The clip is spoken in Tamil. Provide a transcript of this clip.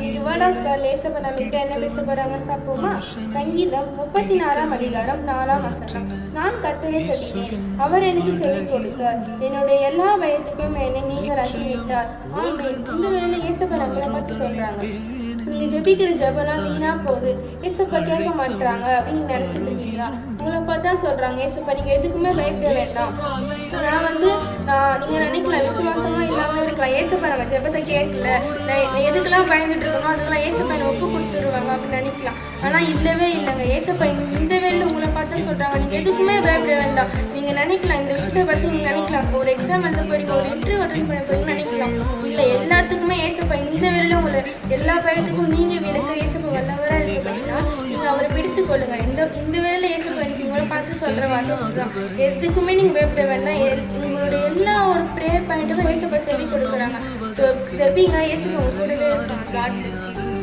இது வேர்ட் ஆஃப் காட் ஏசப்பா நம்மகிட்ட என்ன பேச போறாங்கன்னு பார்ப்போமா? சங்கீதம் 34ஆம் அதிகாரம் 4ஆம் வசனம். நான் கர்த்தரை தேடினேன், அவர் எனக்கு செவி கொடுத்தார், என்னுடைய எல்லா பயத்துக்கும் என்னை நீங்களாக்கி விட்டார். ஆமென். இந்த வேளையில ஏசப்பா நம்மளை பார்த்து சொல்றாங்க, நீங்க ஜெபிக்கிற ஜெபம்லாம் வீணா போகுது, ஏசப்பா கேட்க மாட்டாங்க அப்படின்னு நீங்க நினைச்சிட்டு இருக்கீங்களா? உங்களை பார்த்தா சொல்றாங்க, ஏசப்பா நீங்க எதுக்குமே பயப்பட வேண்டாம். நீங்க நினைக்கலாம் விசுவாசமா இல்லாம இருக்கலாம், ஏசப்பா நம்ம ஜெபத்தை கேட்கல, நான் எதுக்கெல்லாம் பயந்துட்டு இருக்கணும், அதுக்கெல்லாம் ஏசப்பா என்னை ஒப்பு கொடுத்துருவாங்க அப்படின்னு நினைக்கலாம். ஆனா இல்லவே இல்லைங்க. ஏசப்பா இந்த வேலை உங்களை பார்த்து சொல்றாங்க, நீங்க எதுக்குமே பயப்பட வேண்டாம். நீங்க நினைக்கலாம் இந்த விஷயத்தை பத்தி நீங்க நினைக்கலாம், ஒரு எக்ஸாம் எழுத போறீங்க, ஒரு இன்டர்வியூ அட்டெண்ட் பண்ண போறீங்கன்னு நினைக்கலாம். இல்ல, எல்லாத்துக்குமே ஏசப்பா இந்த வேலையில உங்களை எல்லா பயத்துக்கும் நீங்க விளக்க ஏசப்பா வல்லவரா இருக்கு அப்படின்னா நீங்க அவரை பிடித்து கொள்ளுங்க. இந்த வேலையில ஏசப்பா எனக்கு உங்களை பார்த்து சொல்ற வார்த்தை தான், எதுக்குமே நீங்க பயப்பட வேண்டாம். உங்களுடைய எல்லா ஒரு ப்ரேயர் பாயிண்ட்டுக்கும் ஏசப்பா செவி கொடுக்குறாங்க. ஸோ ஜெபிங்க, ஏசப்பா உங்க கூடவே இருப்பாங்க. God bless you.